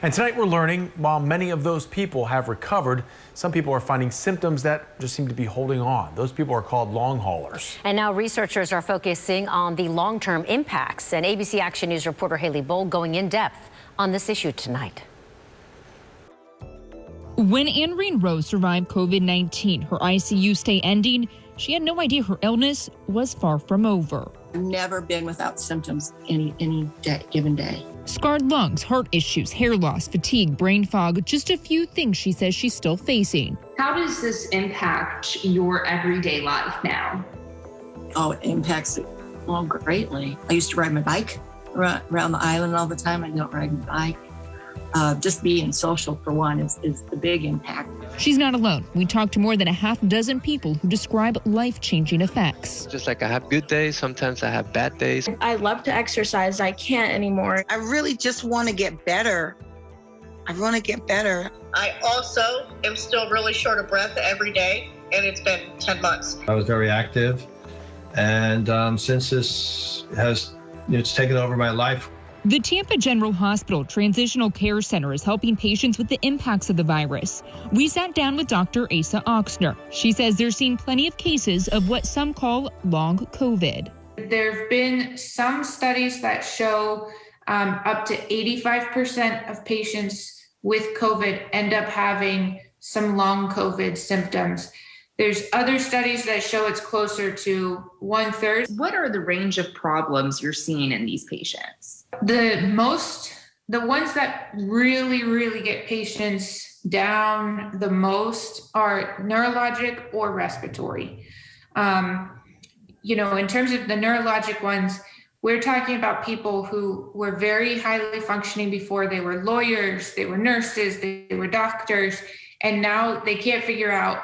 And tonight we're learning while many of those people have recovered, some people are finding symptoms that just seem to be holding on. Those people are called long haulers. And now researchers are focusing on the long-term impacts. And ABC Action News reporter Haley Bull going in depth on this issue tonight. When Anne Rose survived COVID-19, her ICU stay ending, she had no idea her illness was far from over. I've never been without symptoms any given day. Scarred lungs, heart issues, hair loss, fatigue, brain fog, just a few things she says she's still facing. How does this impact your everyday life now? Oh, it impacts it greatly. I used to ride my bike around the island all the time. I don't ride my bike. Just being social, for one, is the big impact. She's not alone. We talked to more than a half dozen people who describe life-changing effects. Just like I have good days, sometimes I have bad days. I love to exercise. I can't anymore. I really just want to get better. I want to get better. I also am still really short of breath every day, and it's been 10 months. I was very active, and since this has it's taken over my life. The Tampa General Hospital Transitional Care Center is helping patients with the impacts of the virus. We sat down with Dr. Asa Oxner. She says they're seeing plenty of cases of what some call long COVID. There have been some studies that show up to 85% of patients with COVID end up having some long COVID symptoms. There's other studies that show it's closer to 1/3. What are the range of problems you're seeing in these patients? The ones that really get patients down the most are neurologic or respiratory. In terms of the neurologic ones, we're talking about people who were very highly functioning before. They were lawyers, they were nurses, they were doctors, and now they can't figure out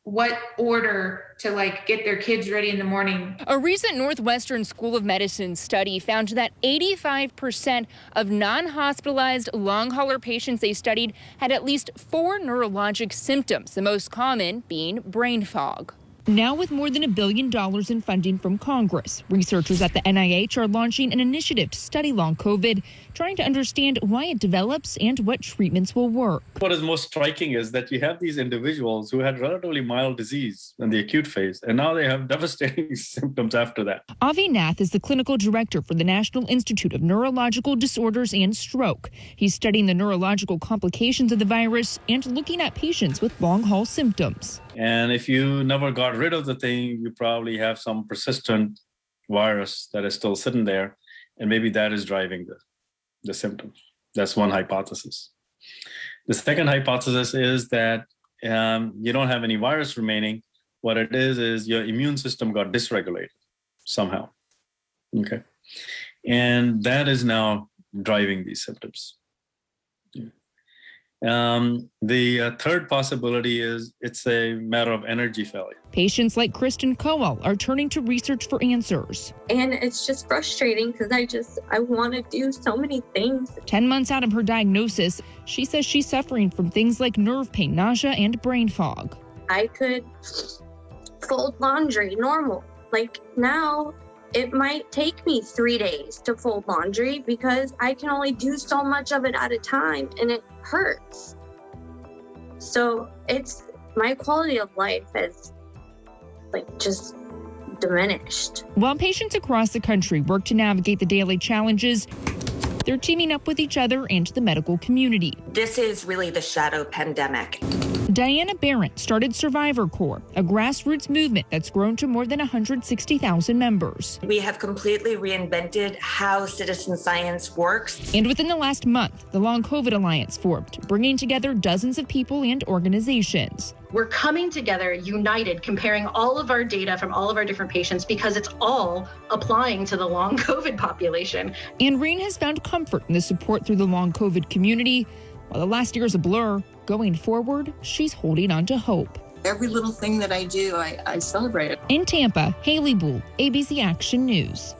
what order to get their kids ready in the morning. A recent Northwestern School of Medicine study found that 85% of non-hospitalized long hauler patients they studied had at least 4 neurologic symptoms, the most common being brain fog. Now with more than $1 billion in funding from Congress, researchers at the NIH are launching an initiative to study long COVID, trying to understand why it develops and what treatments will work. What is most striking is that you have these individuals who had relatively mild disease in the acute phase, and now they have devastating symptoms after that. Avi Nath is the clinical director for the National Institute of Neurological Disorders and Stroke. He's studying the neurological complications of the virus and looking at patients with long-haul symptoms. And if you never got rid of the thing, you probably have some persistent virus that is still sitting there, and maybe that is driving the symptoms. That's one hypothesis. The second hypothesis is that you don't have any virus remaining. What it is your immune system got dysregulated somehow. Okay. And that is now driving these symptoms. The third possibility is it's a matter of energy failure. Patients like Kristen Coel are turning to research for answers. And it's just frustrating because I want to do so many things. 10 months out of her diagnosis, she says she's suffering from things like nerve pain, nausea, and brain fog. I could fold laundry normal. Now, it might take me 3 days to fold laundry because I can only do so much of it at a time and it hurts. So my quality of life has just diminished. While patients across the country work to navigate the daily challenges, they're teaming up with each other and the medical community. This is really the shadow pandemic. Diana Barron started Survivor Corps, a grassroots movement that's grown to more than 160,000 members. We have completely reinvented how citizen science works. And within the last month, the Long COVID Alliance formed, bringing together dozens of people and organizations. We're coming together, united, comparing all of our data from all of our different patients because it's all applying to the long COVID population. Anne Reen has found comfort in the support through the long COVID community. While the last year is a blur, going forward, she's holding on to hope. Every little thing that I do, I celebrate it. In Tampa, Haley Bull, ABC Action News.